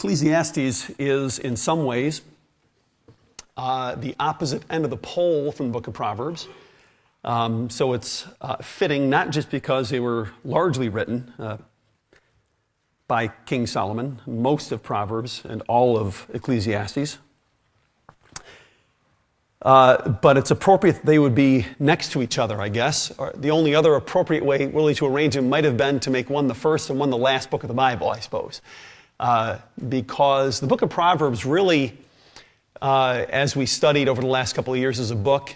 Ecclesiastes is, in some ways, the opposite end of the pole from the book of Proverbs. So it's fitting, not just because they were largely written by King Solomon, most of Proverbs and all of Ecclesiastes, but it's appropriate that they would be next to each other, I guess. Or the only other appropriate way really to arrange them might have been to make one the first and one the last book of the Bible, I suppose. Because the book of Proverbs really, as we studied over the last couple of years, is a book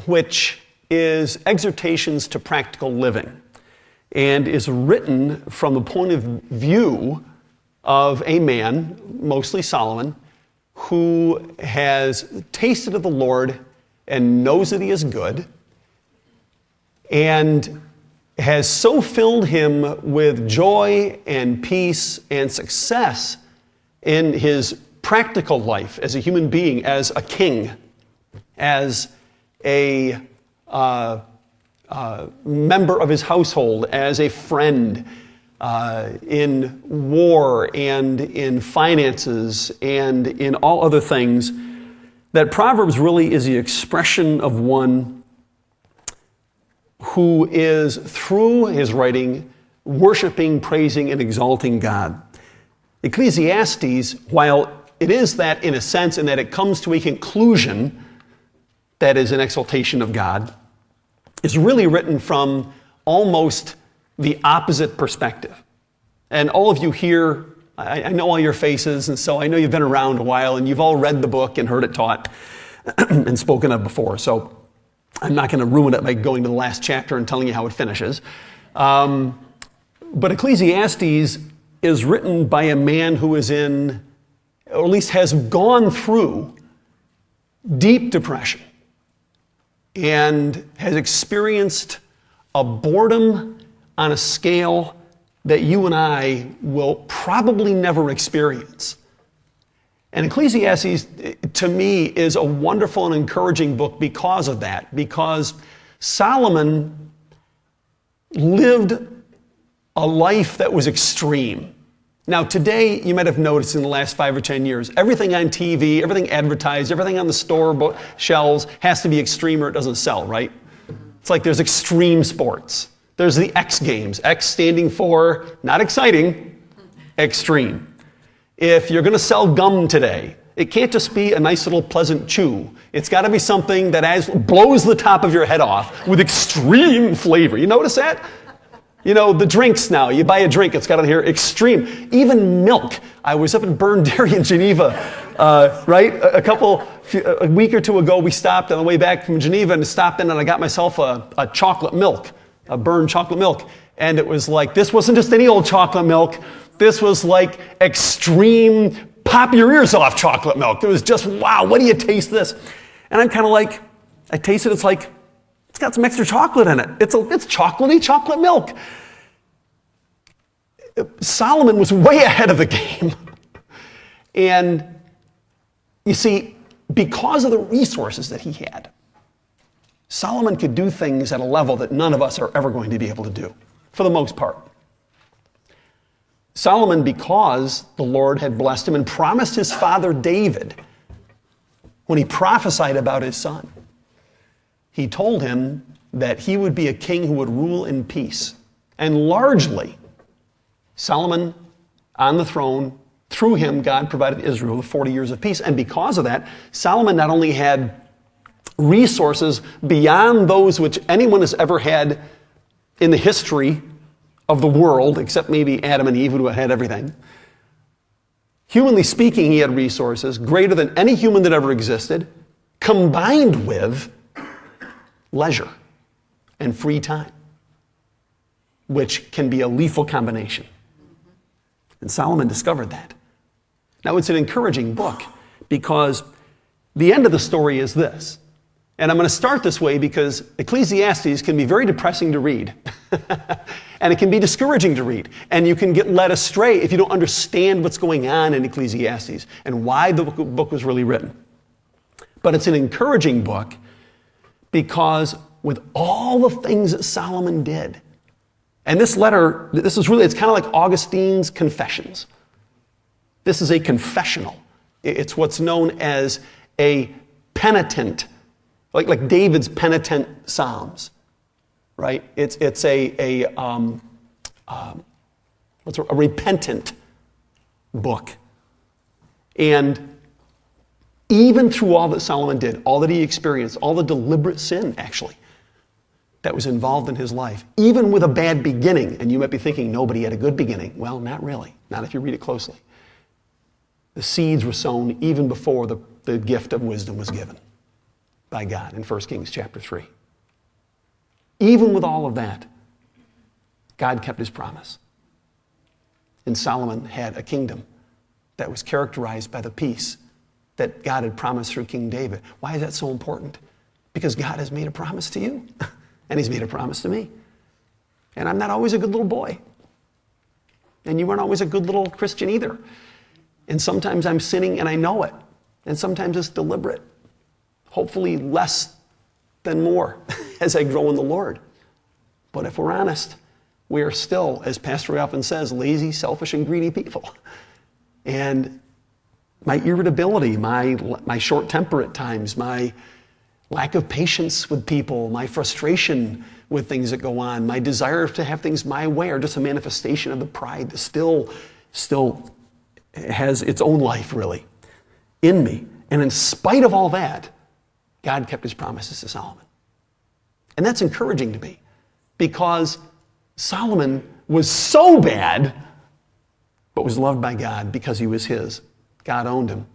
which is exhortations to practical living and is written from the point of view of a man, mostly Solomon, who has tasted of the Lord and knows that he is good and has so filled him with joy and peace and success in his practical life as a human being, as a king, as a member of his household, as a friend, in war and in finances and in all other things, that Proverbs really is the expression of one who is, through his writing, worshiping, praising, and exalting God. Ecclesiastes, while it is that in a sense, in that it comes to a conclusion that is an exaltation of God, is really written from almost the opposite perspective. And all of you here, I know all your faces, and so I know you've been around a while, and you've all read the book and heard it taught and spoken of before. So I'm not going to ruin it by going to the last chapter and telling you how it finishes. But Ecclesiastes is written by a man who is in, or at least has gone through, deep depression and has experienced a boredom on a scale that you and I will probably never experience. And Ecclesiastes, to me, is a wonderful and encouraging book because of that, because Solomon lived a life that was extreme. Now, today, you might have noticed in the last 5 or 10 years, everything on TV, everything advertised, everything on the store shelves has to be extreme or it doesn't sell, right? It's like there's extreme sports. There's the X Games, X standing for, not exciting, extreme. If you're going to sell gum today, it can't just be a nice little pleasant chew. It's got to be something that blows the top of your head off with extreme flavor. You notice that? You know, the drinks now, you buy a drink, it's got on here, extreme. Even milk. I was up in Burn Dairy in Geneva, right? A week or two ago, we stopped on the way back from Geneva and stopped in and I got myself a chocolate milk, a Burn chocolate milk. And it was like, this wasn't just any old chocolate milk. This was like extreme, pop your ears off chocolate milk. It was just, wow, what do you taste this? And I'm kind of like, I taste it, it's like, it's got some extra chocolate in it. It's chocolatey chocolate milk. Solomon was way ahead of the game. And you see, because of the resources that he had, Solomon could do things at a level that none of us are ever going to be able to do, for the most part. Solomon, because the Lord had blessed him and promised his father David, when he prophesied about his son, he told him that he would be a king who would rule in peace. And largely, Solomon on the throne, through him, God provided Israel with 40 years of peace. And because of that, Solomon not only had resources beyond those which anyone has ever had in the history of the world, except maybe Adam and Eve who had everything. Humanly speaking, he had resources greater than any human that ever existed, combined with leisure and free time, which can be a lethal combination. And Solomon discovered that. Now, it's an encouraging book because the end of the story is this. And I'm going to start this way because Ecclesiastes can be very depressing to read. And it can be discouraging to read. And you can get led astray if you don't understand what's going on in Ecclesiastes and why the book was really written. But it's an encouraging book because with all the things that Solomon did, And this letter, it's kind of like Augustine's Confessions. This is a confessional. It's what's known as a penitent, like David's penitent psalms, right? It's a repentant book. And even through all that Solomon did, all that he experienced, all the deliberate sin, actually, that was involved in his life, even with a bad beginning, and you might be thinking, nobody had a good beginning. Well, not really. Not if you read it closely. The seeds were sown even before the gift of wisdom was given by God in 1 Kings chapter 3. Even with all of that, God kept his promise. And Solomon had a kingdom that was characterized by the peace that God had promised through King David. Why is that so important? Because God has made a promise to you, and he's made a promise to me. And I'm not always a good little boy. And you weren't always a good little Christian either. And sometimes I'm sinning and I know it. And sometimes it's deliberate. Hopefully less than more as I grow in the Lord. But if we're honest, we are still, as Pastor Ray often says, lazy, selfish, and greedy people. And my irritability, my short temper at times, my lack of patience with people, my frustration with things that go on, my desire to have things my way are just a manifestation of the pride that still has its own life, really, in me. And in spite of all that, God kept his promises to Solomon. And that's encouraging to me, because Solomon was so bad, but was loved by God because he was his. God owned him,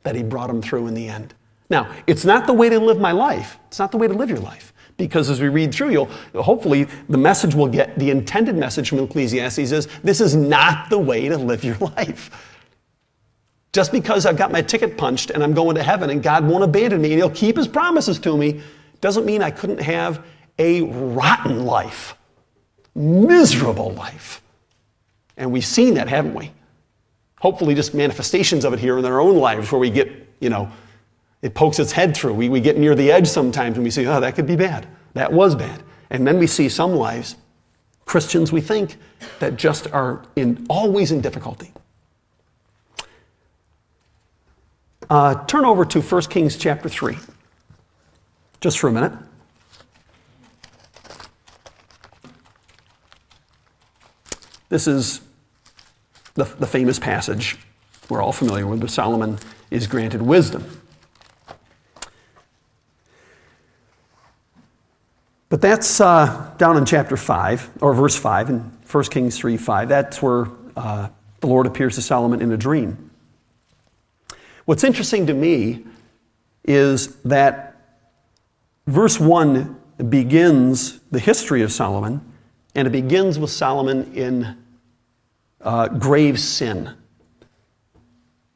that he brought him through in the end. Now, it's not the way to live my life. It's not the way to live your life. Because as we read through, hopefully the message we'll get, the intended message from Ecclesiastes is, this is not the way to live your life. Just because I've got my ticket punched and I'm going to heaven and God won't abandon me and he'll keep his promises to me, doesn't mean I couldn't have a rotten life, miserable life. And we've seen that, haven't we? Hopefully just manifestations of it here in our own lives where we get, it pokes its head through. We get near the edge sometimes and we say, oh, that could be bad. That was bad. And then we see some lives, Christians we think, that just are always in difficulty. Turn over to 1 Kings chapter 3, just for a minute. This is the famous passage we're all familiar with, where Solomon is granted wisdom. But that's down in chapter 5, or verse 5, in 1 Kings 3:5. That's where the Lord appears to Solomon in a dream. What's interesting to me is that verse 1 begins the history of Solomon, and it begins with Solomon in grave sin.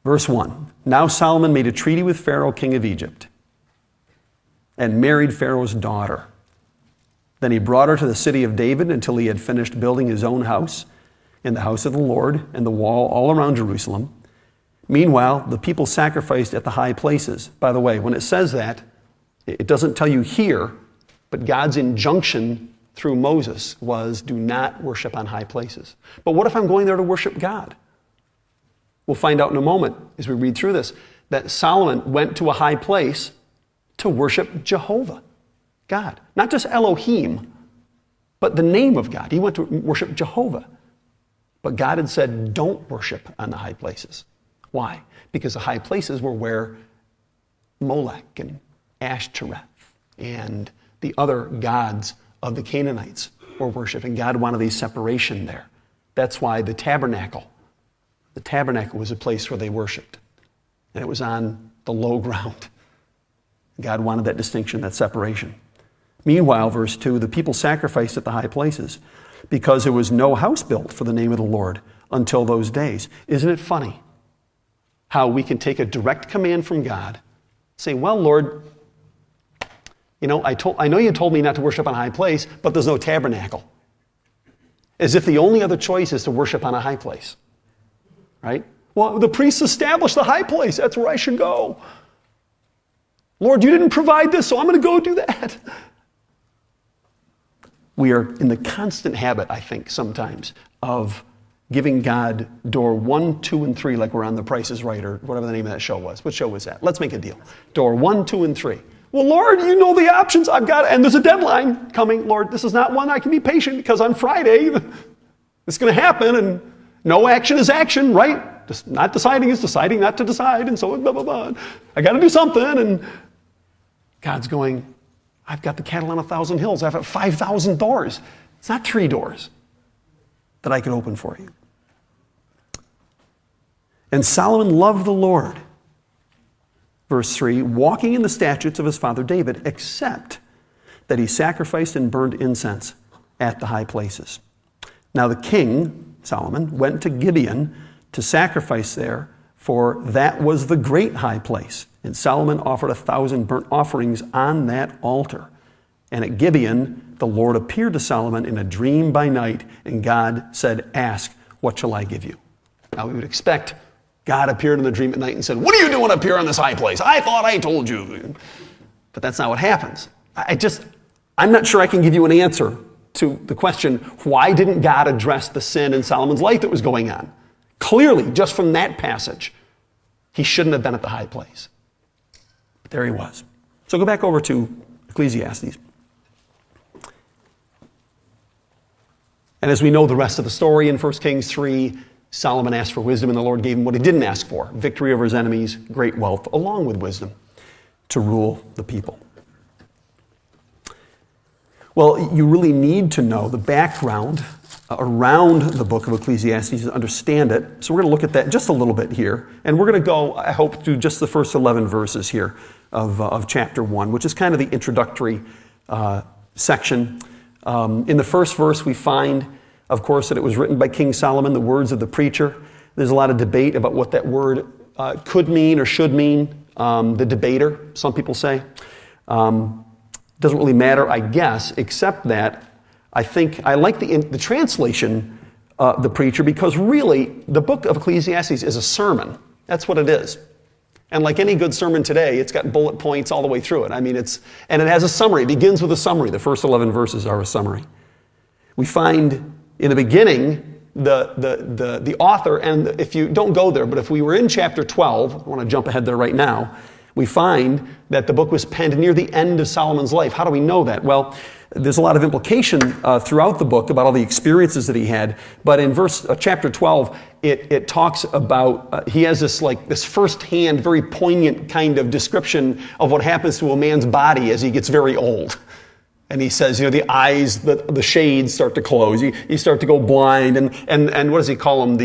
Verse 1, now Solomon made a treaty with Pharaoh, king of Egypt, and married Pharaoh's daughter. Then he brought her to the city of David until he had finished building his own house in the house of the Lord and the wall all around Jerusalem. Meanwhile, the people sacrificed at the high places. By the way, when it says that, it doesn't tell you here, but God's injunction through Moses was, do not worship on high places. But what if I'm going there to worship God? We'll find out in a moment as we read through this that Solomon went to a high place to worship Jehovah, God. Not just Elohim, but the name of God. He went to worship Jehovah. But God had said, don't worship on the high places. Why? Because the high places were where Molech and Ashtoreth and the other gods of the Canaanites were worshipped, and God wanted a separation there. That's why the tabernacle was a place where they worshipped, and it was on the low ground. God wanted that distinction, that separation. Meanwhile, verse 2, the people sacrificed at the high places because there was no house built for the name of the Lord until those days. Isn't it funny how we can take a direct command from God, say, well, Lord, I know you told me not to worship on a high place, but there's no tabernacle. As if the only other choice is to worship on a high place, right? Well, the priests established the high place. That's where I should go. Lord, you didn't provide this, so I'm going to go do that. we are in the constant habit, I think, sometimes of giving God door 1, 2, and 3, like we're on The Price is Right, or whatever the name of that show was. What show was that? Let's make a deal. Door 1, 2, and 3. Well, Lord, you know the options I've got, and there's a deadline coming. Lord, this is not one I can be patient, because on Friday, it's going to happen, and no action is action, right? Just not deciding is deciding not to decide, and so blah, blah, blah. I got to do something, and God's going, I've got the cattle on 1,000 hills. I've got 5,000 doors. It's not 3 doors that I can open for you. And Solomon loved the Lord, verse 3, walking in the statutes of his father David, except that he sacrificed and burned incense at the high places. Now the king, Solomon, went to Gibeon to sacrifice there, for that was the great high place. And Solomon offered 1,000 burnt offerings on that altar. And at Gibeon, the Lord appeared to Solomon in a dream by night, and God said, ask, what shall I give you? Now we would expect God appeared in the dream at night and said, what are you doing up here on this high place? I thought I told you. But that's not what happens. I'm not sure I can give you an answer to the question, why didn't God address the sin in Solomon's life that was going on? Clearly, just from that passage, he shouldn't have been at the high place. But there he was. So go back over to Ecclesiastes. And as we know the rest of the story in 1 Kings 3, Solomon asked for wisdom, and the Lord gave him what he didn't ask for, victory over his enemies, great wealth, along with wisdom to rule the people. Well, you really need to know the background around the book of Ecclesiastes to understand it. So we're going to look at that just a little bit here. And we're going to go, I hope, through just the first 11 verses here of chapter 1, which is kind of the introductory section. In the first verse, we find, of course, that it was written by King Solomon, the words of the preacher. There's a lot of debate about what that word could mean or should mean. The debater, some people say. Doesn't really matter, I guess, except that I think I like the translation, the preacher, because really the book of Ecclesiastes is a sermon. That's what it is. And like any good sermon today, it's got bullet points all the way through it. I mean, and it has a summary. It begins with a summary. The first 11 verses are a summary. We find in the beginning the author, and if you don't go there, but if we were in chapter 12, I want to jump ahead there right now, we find that the book was penned near the end of Solomon's life. How do we know that? Well, there's a lot of implication throughout the book about all the experiences that he had. But in chapter 12, it talks about, he has this firsthand, very poignant kind of description of what happens to a man's body as he gets very old. And he says, the eyes, the shades start to close. You start to go blind. And what does he call them?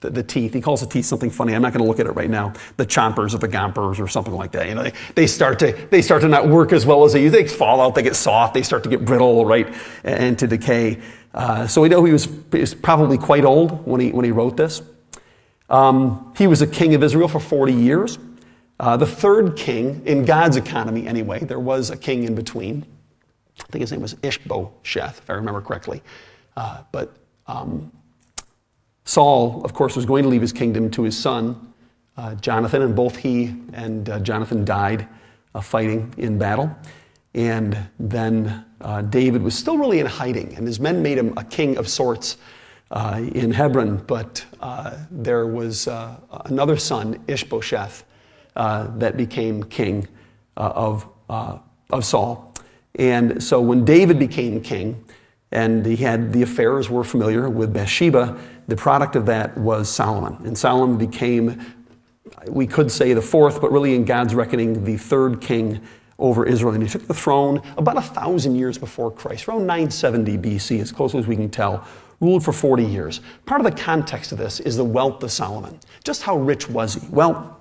The teeth. He calls the teeth something funny. I'm not going to look at it right now. The chompers or the gompers or something like that. They start to not work as well as they used. They fall out. They get soft. They start to get brittle, right, and to decay. So we know he was probably quite old when he wrote this. He was a king of Israel for 40 years. The third king in God's economy, anyway. There was a king in between. I think his name was Ishbosheth, if I remember correctly. But Saul, of course, was going to leave his kingdom to his son, Jonathan, and both he and Jonathan died fighting in battle. And then David was still really in hiding, and his men made him a king of sorts in Hebron, but there was another son, Ishbosheth, that became king of Saul. And so when David became king, and he had the affairs, we're familiar with Bathsheba, the product of that was Solomon. And Solomon became, we could say the fourth, but really in God's reckoning, the third king over Israel. And he took the throne about 1,000 years before Christ, around 970 BC, as close as we can tell, ruled for 40 years. Part of the context of this is the wealth of Solomon. Just how rich was he? Well,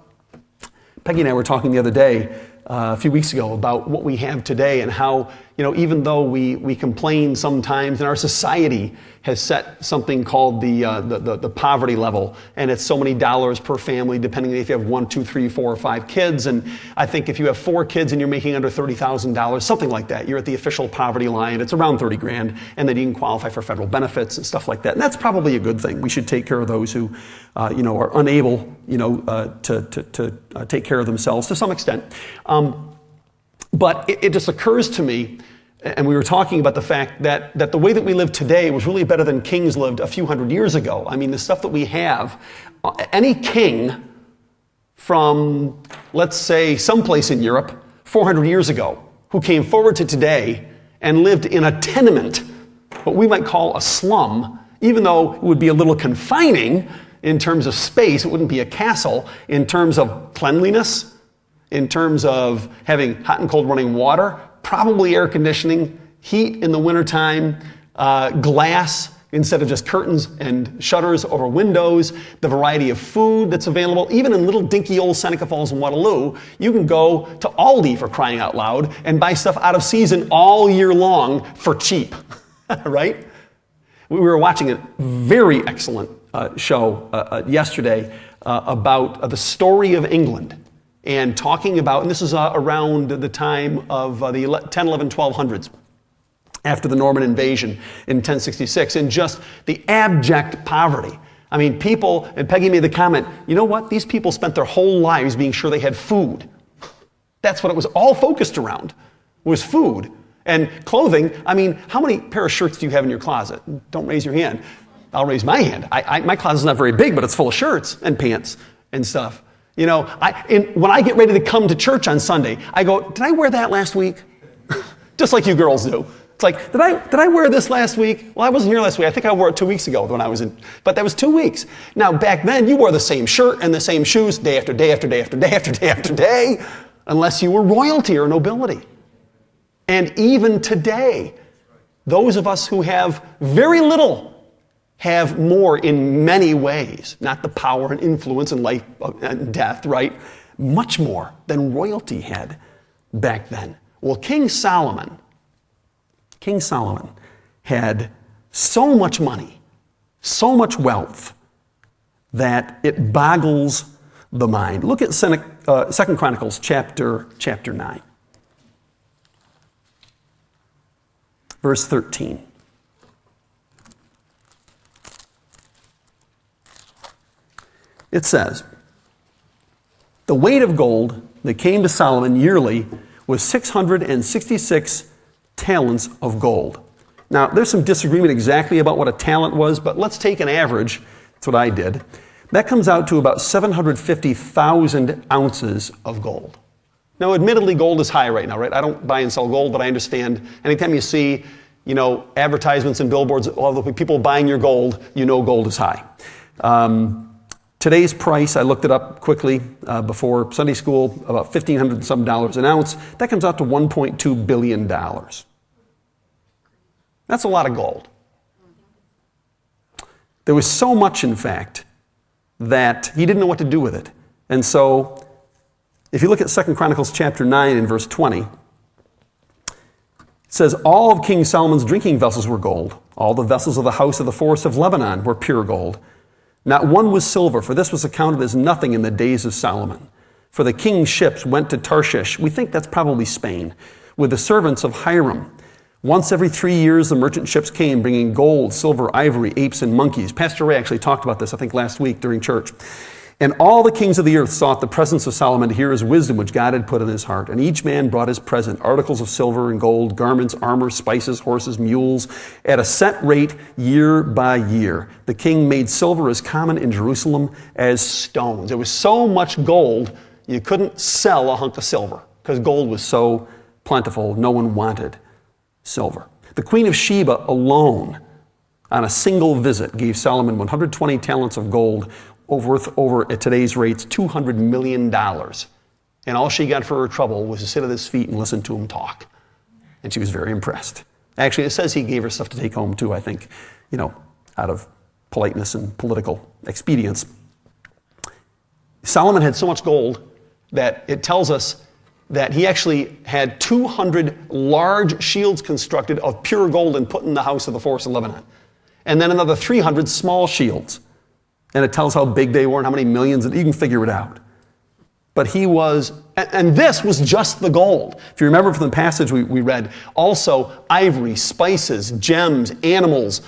Peggy and I were talking the other day, a few weeks ago, about what we have today and how, even though we complain sometimes, and our society has set something called the poverty level, and it's so many dollars per family, depending if you have 1, 2, 3, 4, or 5 kids. And I think if you have 4 kids and you're making under $30,000, something like that, you're at the official poverty line. It's around 30 grand, and then you can qualify for federal benefits and stuff like that. And that's probably a good thing. We should take care of those who, are unable, to take care of themselves to some extent. But it just occurs to me And we were talking about the fact that the way that we live today was really better than kings lived a few hundred years ago. I mean, the stuff that we have, any king from, let's say, someplace in Europe 400 years ago, who came forward to today and lived in a tenement, what we might call a slum, even though it would be a little confining in terms of space, it wouldn't be a castle, in terms of cleanliness, in terms of having hot and cold running water, probably air conditioning, heat in the wintertime, glass instead of just curtains and shutters over windows, the variety of food that's available. Even in little dinky old Seneca Falls and Waterloo, you can go to Aldi, for crying out loud, and buy stuff out of season all year long for cheap, right? We were watching a very excellent show yesterday about the story of England, and talking about, and this is around the time of the 10, 11, 1200s, after the Norman invasion in 1066, and just the abject poverty. I mean, people, and Peggy made the comment, you know what? These people spent their whole lives being sure they had food. That's what it was all focused around, was food. And clothing, I mean, how many pair of shirts do you have in your closet? Don't raise your hand. I'll raise my hand. My closet's not very big, but it's full of shirts and pants and stuff. You know, when I get ready to come to church on Sunday, I go, did I wear that last week? Just like you girls do. It's like, did I wear this last week? Well, I wasn't here last week. I think I wore it 2 weeks ago when I was in, but that was 2 weeks. Now, back then, you wore the same shirt and the same shoes day after day after day after day after day after day, unless you were royalty or nobility. And even today, those of us who have very little have more in many ways, not the power and influence and life and death, right? Much more than royalty had back then. Well, King Solomon had so much money, so much wealth, that it boggles the mind. Look at 2 Chronicles chapter 9, verse 13. It says, the weight of gold that came to Solomon yearly was 666 talents of gold. Now, there's some disagreement exactly about what a talent was, but let's take an average. That's what I did. That comes out to about 750,000 ounces of gold. Now, admittedly, gold is high right now, right? I don't buy and sell gold, but I understand anytime you see, advertisements and billboards, all the people buying your gold, gold is high. Today's price, I looked it up quickly before Sunday school, about $1,500 and some dollars an ounce. That comes out to $1.2 billion. That's a lot of gold. There was so much, in fact, that he didn't know what to do with it. And so, if you look at 2 Chronicles chapter 9 and verse 20, it says, all of King Solomon's drinking vessels were gold. All the vessels of the house of the forest of Lebanon were pure gold. Not one was silver, for this was accounted as nothing in the days of Solomon. For the king's ships went to Tarshish, we think that's probably Spain, with the servants of Hiram. Once every 3 years, the merchant ships came, bringing gold, silver, ivory, apes, and monkeys. Pastor Ray actually talked about this, I think, last week during church. And all the kings of the earth sought the presence of Solomon to hear his wisdom, which God had put in his heart. And each man brought his present, articles of silver and gold, garments, armor, spices, horses, mules, at a set rate year by year. The king made silver as common in Jerusalem as stones. There was so much gold, you couldn't sell a hunk of silver, because gold was so plentiful, no one wanted silver. The Queen of Sheba alone, on a single visit, gave Solomon 120 talents of gold, over at today's rates, $200 million. And all she got for her trouble was to sit at his feet and listen to him talk. And she was very impressed. Actually, it says he gave her stuff to take home too, I think, out of politeness and political expedience. Solomon had so much gold that it tells us that he actually had 200 large shields constructed of pure gold and put in the house of the forest of Lebanon. And then another 300 small shields. And it tells how big they were and how many millions, and you can figure it out. But he was, and this was just the gold. If you remember from the passage we read, also ivory, spices, gems, animals,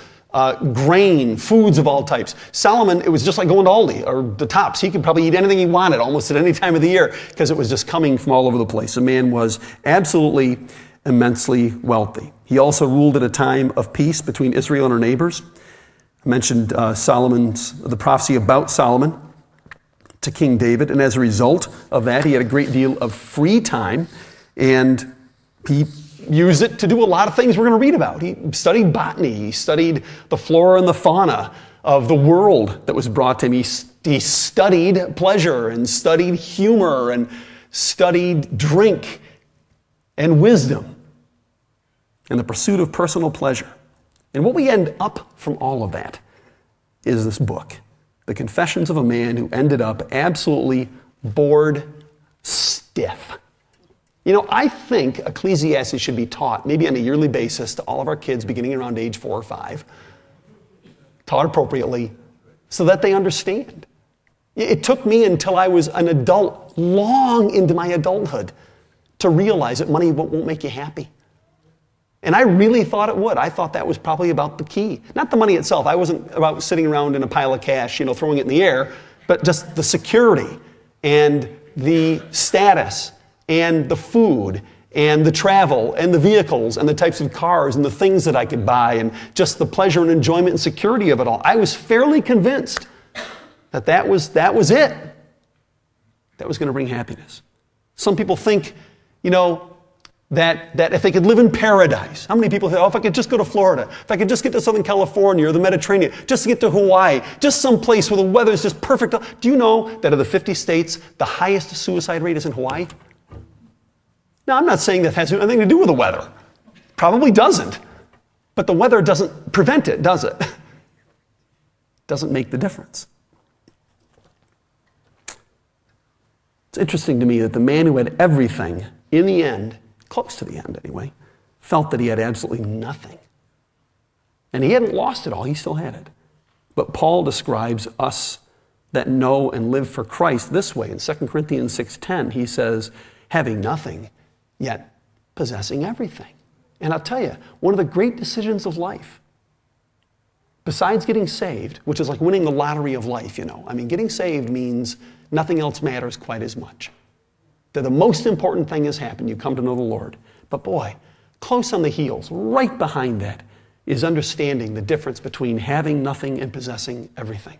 grain, foods of all types. Solomon, it was just like going to Aldi or the Tops. He could probably eat anything he wanted almost at any time of the year because it was just coming from all over the place. The man was absolutely immensely wealthy. He also ruled at a time of peace between Israel and her neighbors. I mentioned the prophecy about Solomon to King David, and as a result of that, he had a great deal of free time, and he used it to do a lot of things we're going to read about. He studied botany, he studied the flora and the fauna of the world that was brought to him. He studied pleasure and studied humor and studied drink and wisdom and the pursuit of personal pleasure. And what we end up from all of that is this book, The Confessions of a Man Who Ended Up Absolutely Bored Stiff. You know, I think Ecclesiastes should be taught maybe on a yearly basis to all of our kids beginning around age 4 or 5, taught appropriately so that they understand. It took me until I was an adult, long into my adulthood, to realize that money won't make you happy. And I really thought it would. I thought that was probably about the key. Not the money itself. I wasn't about sitting around in a pile of cash, throwing it in the air, but just the security and the status and the food and the travel and the vehicles and the types of cars and the things that I could buy and just the pleasure and enjoyment and security of it all. I was fairly convinced that was it. That was going to bring happiness. Some people think, that if they could live in paradise, how many people say, if I could just go to Florida, if I could just get to Southern California or the Mediterranean, just to get to Hawaii, just some place where the weather is just perfect. Do you know that of the 50 states, the highest suicide rate is in Hawaii? Now, I'm not saying that has anything to do with the weather. Probably doesn't. But the weather doesn't prevent it, does it? Doesn't make the difference. It's interesting to me that the man who had everything, in the end, close to the end anyway, felt that he had absolutely nothing. And he hadn't lost it all, he still had it. But Paul describes us that know and live for Christ this way. In 2 Corinthians 6:10, he says, having nothing, yet possessing everything. And I'll tell you, one of the great decisions of life, besides getting saved, which is like winning the lottery of life, getting saved means nothing else matters quite as much. That the most important thing has happened. You come to know the Lord. But boy, close on the heels, right behind that, is understanding the difference between having nothing and possessing everything.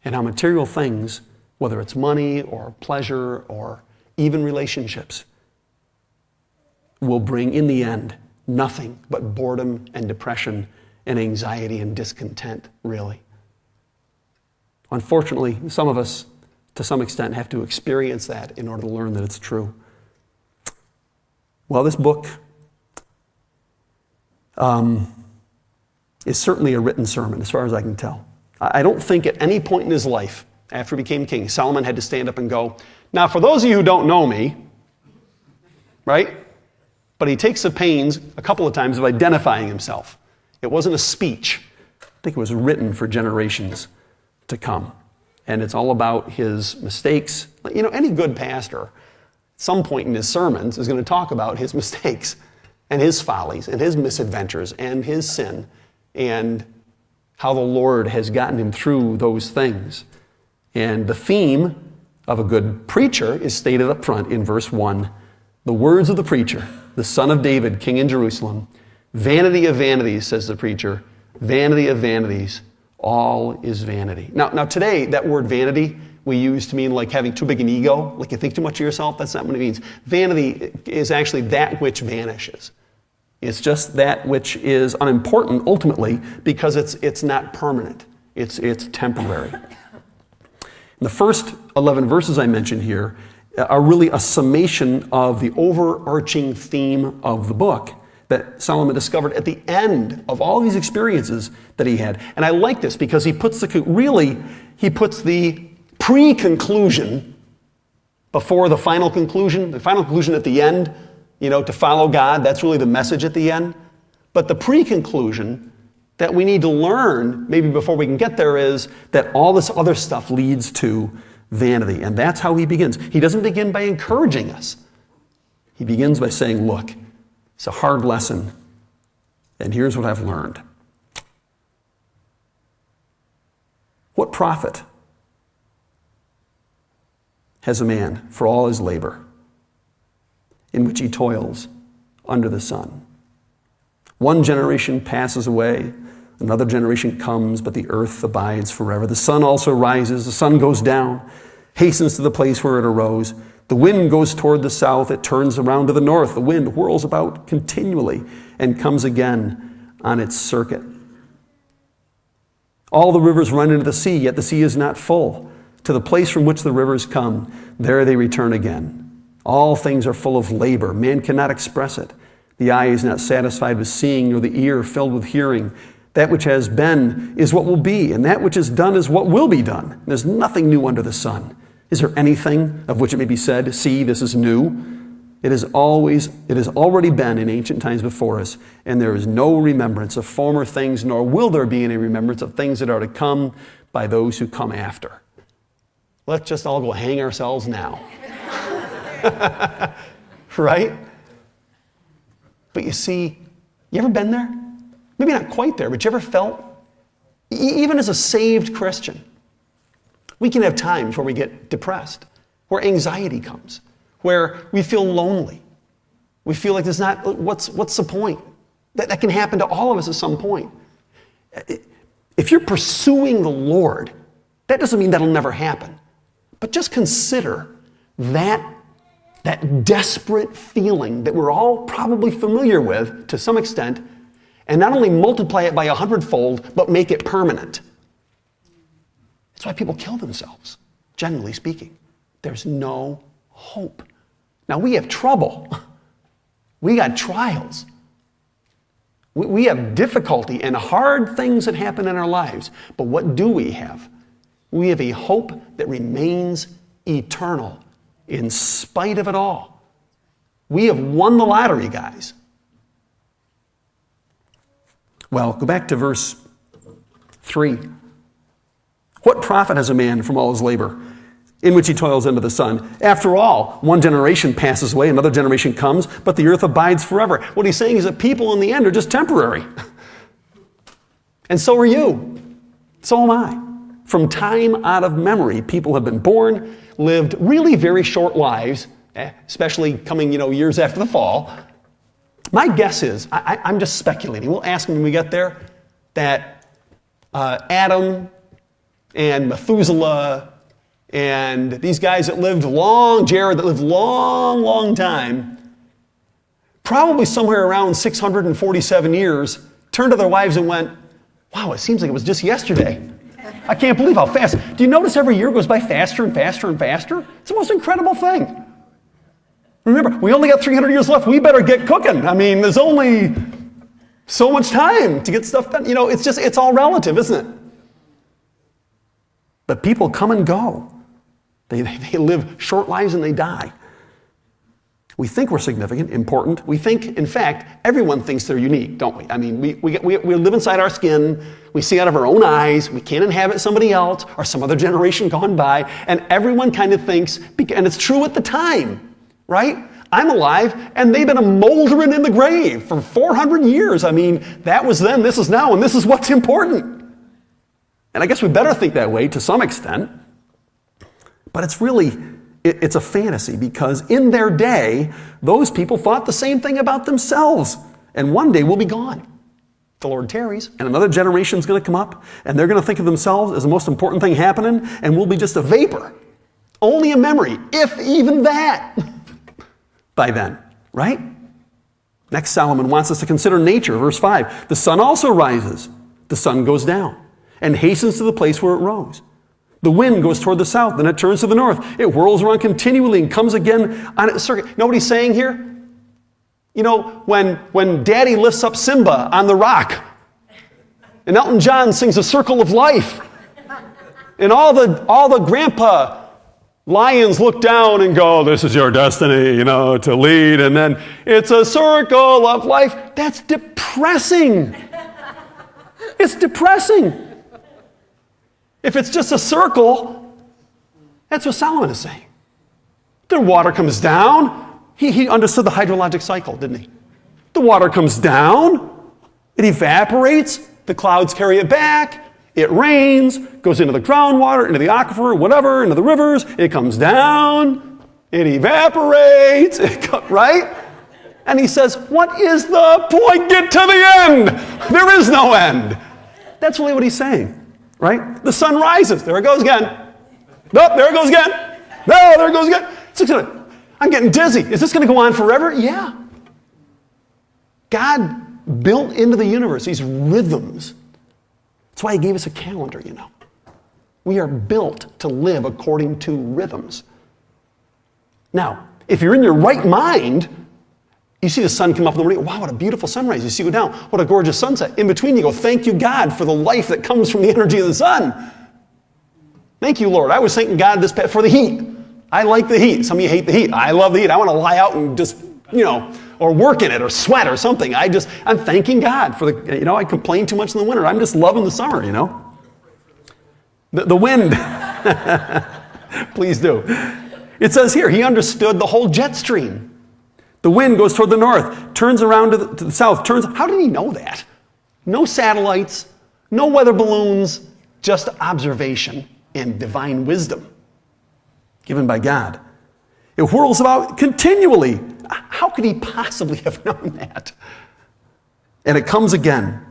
And how material things, whether it's money or pleasure or even relationships, will bring in the end nothing but boredom and depression and anxiety and discontent, really. Unfortunately, some of us, to some extent, have to experience that in order to learn that it's true. Well, this book is certainly a written sermon, as far as I can tell. I don't think at any point in his life, after he became king, Solomon had to stand up and go, now, for those of you who don't know me, right? But he takes the pains a couple of times of identifying himself. It wasn't a speech. I think it was written for generations to come. And it's all about his mistakes. Any good pastor, at some point in his sermons, is going to talk about his mistakes and his follies and his misadventures and his sin and how the Lord has gotten him through those things. And the theme of a good preacher is stated up front in verse 1. The words of the preacher, the son of David, king in Jerusalem. Vanity of vanities, says the preacher. Vanity of vanities. All is vanity. Now today, that word vanity we use to mean like having too big an ego, like you think too much of yourself. That's not what it means. Vanity is actually that which vanishes. It's just that which is unimportant ultimately because it's not permanent. It's temporary. The first 11 verses I mentioned here are really a summation of the overarching theme of the book that Solomon discovered at the end of all these experiences that he had. And I like this because he puts the pre-conclusion before the final conclusion at the end, to follow God. That's really the message at the end. But the pre-conclusion that we need to learn, maybe before we can get there, is that all this other stuff leads to vanity. And that's how he begins. He doesn't begin by encouraging us. He begins by saying, look, it's a hard lesson, and here's what I've learned. What profit has a man for all his labor in which he toils under the sun. One generation passes away, another generation comes, but the earth abides forever. The sun also rises, the sun goes down, hastens to the place where it arose. The wind goes toward the south, it turns around to the north. The wind whirls about continually and comes again on its circuit. All the rivers run into the sea, yet the sea is not full. To the place from which the rivers come, there they return again. All things are full of labor. Man cannot express it. The eye is not satisfied with seeing, nor the ear filled with hearing. That which has been is what will be, and that which is done is what will be done. There's nothing new under the sun. Is there anything of which it may be said, see, this is new? It has already been in ancient times before us, and there is no remembrance of former things, nor will there be any remembrance of things that are to come by those who come after. Let's just all go hang ourselves now. Right? But you see, you ever been there? Maybe not quite there, but you ever felt, even as a saved Christian, we can have times where we get depressed, where anxiety comes, where we feel lonely. We feel like there's not, what's the point? That can happen to all of us at some point. If you're pursuing the Lord, that doesn't mean that'll never happen. But just consider that desperate feeling that we're all probably familiar with to some extent, and not only multiply it by 100-fold, but make it permanent. That's why people kill themselves, generally speaking. There's no hope. Now, we have trouble. We got trials. We have difficulty and hard things that happen in our lives. But what do we have? We have a hope that remains eternal in spite of it all. We have won the lottery, guys. Well, go back to verse 3. What profit has a man from all his labor in which he toils under the sun? After all, one generation passes away, another generation comes, but the earth abides forever. What he's saying is that people in the end are just temporary. And so are you. So am I. From time out of memory, people have been born, lived really very short lives, especially coming, years after the fall. My guess is, I'm just speculating, we'll ask them when we get there, that Adam and Methuselah and these guys that lived long, Jared that lived long time, probably somewhere around 647 years, turned to their wives and went, wow, it seems like it was just yesterday. I can't believe how fast. Do you notice every year goes by faster and faster and faster? It's the most incredible thing. Remember, we only got 300 years left. We better get cooking. I mean, there's only so much time to get stuff done. It's all relative, isn't it? But people come and go. They live short lives and they die. We think we're significant, important. We think, in fact, everyone thinks they're unique, don't we? I mean, we live inside our skin. We see out of our own eyes. We can't inhabit somebody else or some other generation gone by. And everyone kind of thinks, and it's true at the time, right? I'm alive, and they've been moldering in the grave for 400 years. I mean, that was then, this is now, and this is what's important. And I guess we better think that way to some extent. But it's a fantasy, because in their day, those people thought the same thing about themselves. And one day we'll be gone. The Lord tarries, and another generation's going to come up, and they're going to think of themselves as the most important thing happening, and we'll be just a vapor. Only a memory, if even that, by then, right? Next, Solomon wants us to consider nature. Verse 5, the sun also rises, the sun goes down, and hastens to the place where it rose. The wind goes toward the south, then it turns to the north. It whirls around continually and comes again on its circuit. Know what he's saying here? When Daddy lifts up Simba on the rock, and Elton John sings A Circle of Life, and all the grandpa lions look down and go, this is your destiny, to lead, and then it's a circle of life. That's depressing. It's depressing. If it's just a circle, that's what Solomon is saying. The water comes down. He understood the hydrologic cycle, didn't he? The water comes down. It evaporates. The clouds carry it back. It rains, goes into the groundwater, into the aquifer, whatever, into the rivers. It comes down. It evaporates, right? And he says, what is the point? Get to the end. There is no end. That's really what he's saying, right? The sun rises. There it goes again. Oh, there it goes again. No, there it goes again. I'm getting dizzy. Is this going to go on forever? Yeah. God built into the universe these rhythms. That's why he gave us a calendar, you know. We are built to live according to rhythms. Now, if you're in your right mind, you see the sun come up in the morning. Wow, what a beautiful sunrise. You see it go down. What a gorgeous sunset. In between, you go, thank you, God, for the life that comes from the energy of the sun. Thank you, Lord. I was thanking God for the heat. I like the heat. Some of you hate the heat. I love the heat. I want to lie out and just, or work in it or sweat or something. I'm thanking God for the, I complain too much in the winter. I'm just loving the summer, The wind. Please do. It says here, he understood the whole jet stream. The wind goes toward the north, turns around to the south, How did he know that? No satellites, no weather balloons, just observation and divine wisdom given by God. It whirls about continually. How could he possibly have known that? And it comes again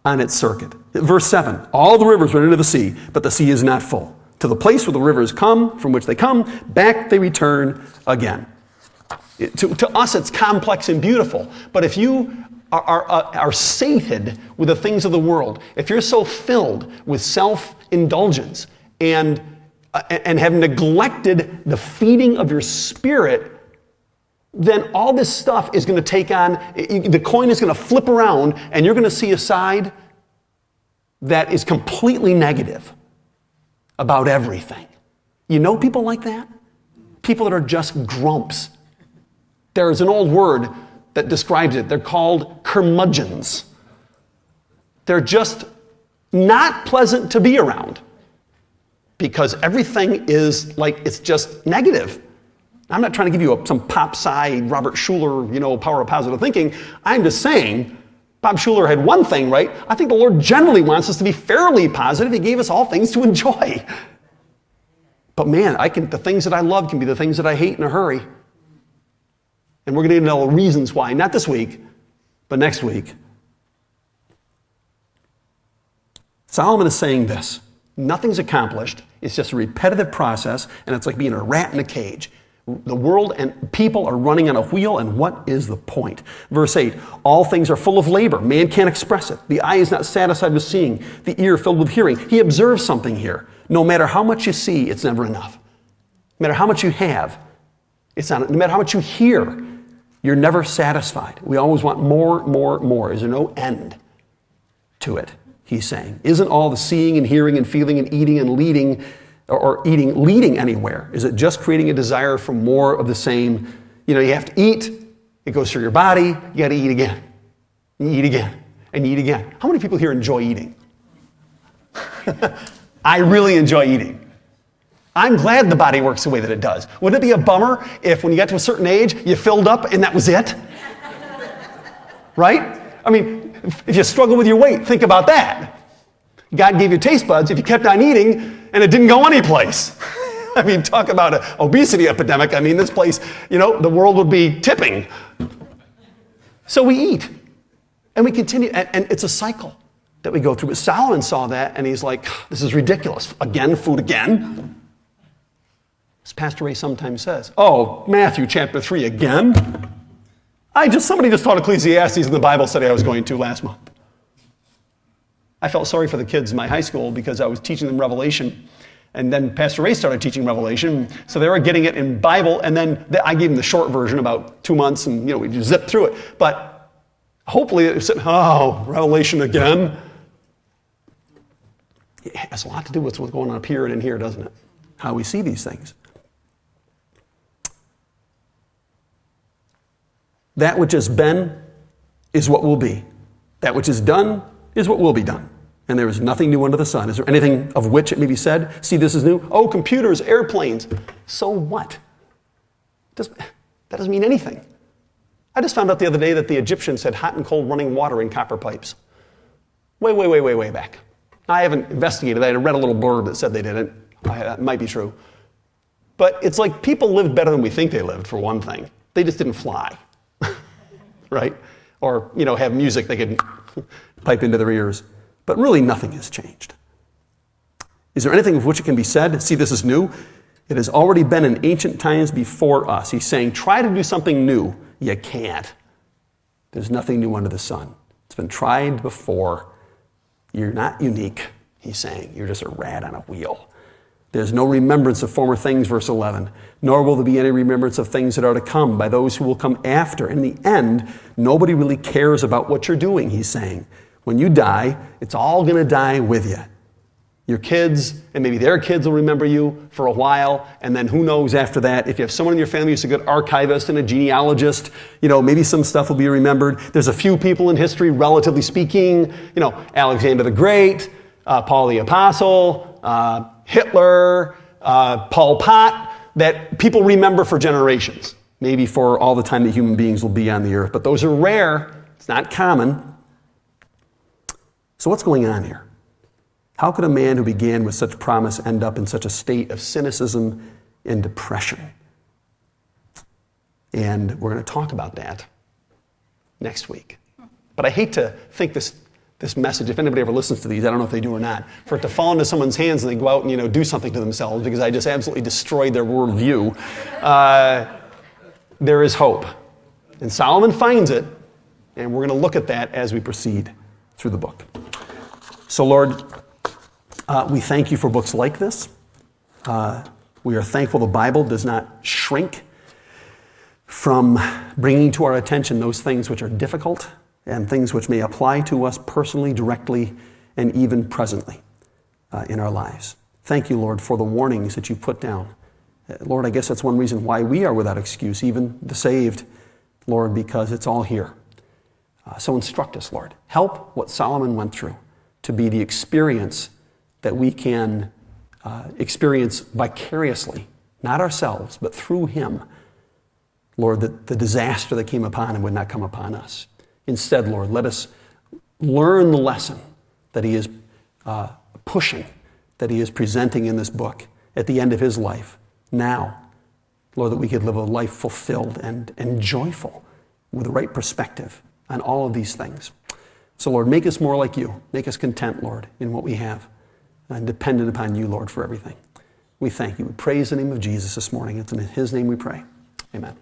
on its circuit. Verse 7, all the rivers run into the sea, but the sea is not full. To the place where the rivers come, from which they come, back they return again. To us, it's complex and beautiful. But if you are sated with the things of the world, if you're so filled with self-indulgence and have neglected the feeding of your spirit, then all this stuff is going to take on, the coin is going to flip around, and you're going to see a side that is completely negative about everything. You know people like that? People that are just grumps. There's an old word that describes it. They're called curmudgeons. They're just not pleasant to be around because everything is like, it's just negative. I'm not trying to give you some pop-sci Robert Schuller, power of positive thinking. I'm just saying, Bob Schuller had one thing right. I think the Lord generally wants us to be fairly positive. He gave us all things to enjoy. But man, the things that I love can be the things that I hate in a hurry. And we're going to know the reasons why, not this week, but next week. Solomon is saying this. Nothing's accomplished. It's just a repetitive process, and it's like being a rat in a cage. The world and people are running on a wheel, and what is the point? Verse 8, all things are full of labor. Man can't express it. The eye is not satisfied with seeing, the ear filled with hearing. He observes something here. No matter how much you see, it's never enough. No matter how much you have, it's not. No matter how much you hear, you're never satisfied. We always want more, more, more. Is there no end to it? He's saying. Isn't all the seeing and hearing and feeling and eating and leading leading anywhere? Is it just creating a desire for more of the same? You have to eat. It goes through your body. You got to eat again. You eat again. And you eat again. How many people here enjoy eating? I really enjoy eating. I'm glad the body works the way that it does. Wouldn't it be a bummer if when you got to a certain age, you filled up and that was it? Right? I mean, if you struggle with your weight, think about that. God gave you taste buds if you kept on eating and it didn't go anyplace. I mean, talk about an obesity epidemic. I mean, this place, the world would be tipping. So we eat and we continue, and it's a cycle that we go through. But Solomon saw that and he's like, this is ridiculous. Again, food again. As Pastor Ray sometimes says, oh, Matthew chapter 3 again? Somebody just taught Ecclesiastes in the Bible study I was going to last month. I felt sorry for the kids in my high school because I was teaching them Revelation. And then Pastor Ray started teaching Revelation. So they were getting it in Bible. And then I gave them the short version about 2 months. And, we just zipped through it. But hopefully it was, Revelation again. It has a lot to do with what's going on up here and in here, doesn't it? How we see these things. That which has been is what will be. That which is done is what will be done. And there is nothing new under the sun. Is there anything of which it may be said, see, this is new? Oh, computers, airplanes. So what? That doesn't mean anything. I just found out the other day that the Egyptians had hot and cold running water in copper pipes. Way back. I haven't investigated. I had read a little blurb that said they didn't. That might be true. But it's like people lived better than we think they lived, for one thing. They just didn't fly, right? Or, have music they could pipe into their ears. But really nothing has changed. Is there anything of which it can be said? See, this is new. It has already been in ancient times before us. He's saying, try to do something new. You can't. There's nothing new under the sun. It's been tried before. You're not unique, he's saying. You're just a rat on a wheel. There's no remembrance of former things, verse 11, nor will there be any remembrance of things that are to come by those who will come after. In the end, nobody really cares about what you're doing, he's saying. When you die, it's all going to die with you. Your kids and maybe their kids will remember you for a while, and then who knows after that. If you have someone in your family who's a good archivist and a genealogist, maybe some stuff will be remembered. There's a few people in history, relatively speaking, Alexander the Great, Paul the Apostle, Hitler, Pol Pot, that people remember for generations, maybe for all the time that human beings will be on the earth. But those are rare. It's not common. So what's going on here? How could a man who began with such promise end up in such a state of cynicism and depression? And we're going to talk about that next week. But I hate to think this message, if anybody ever listens to these, I don't know if they do or not, for it to fall into someone's hands and they go out and do something to themselves because I just absolutely destroyed their worldview. There is hope. And Solomon finds it, and we're going to look at that as we proceed through the book. So, Lord, we thank you for books like this. We are thankful the Bible does not shrink from bringing to our attention those things which are difficult and things which may apply to us personally, directly, and even presently in our lives. Thank you, Lord, for the warnings that you put down. Lord, I guess that's one reason why we are without excuse, even the saved, Lord, because it's all here. So instruct us, Lord. Help what Solomon went through to be the experience that we can experience vicariously, not ourselves, but through him. Lord, that the disaster that came upon him would not come upon us. Instead, Lord, let us learn the lesson that he is pushing, that he is presenting in this book at the end of his life. Now, Lord, that we could live a life fulfilled and joyful with the right perspective on all of these things. So, Lord, make us more like you. Make us content, Lord, in what we have and dependent upon you, Lord, for everything. We thank you. We praise the name of Jesus this morning. It's in his name we pray. Amen.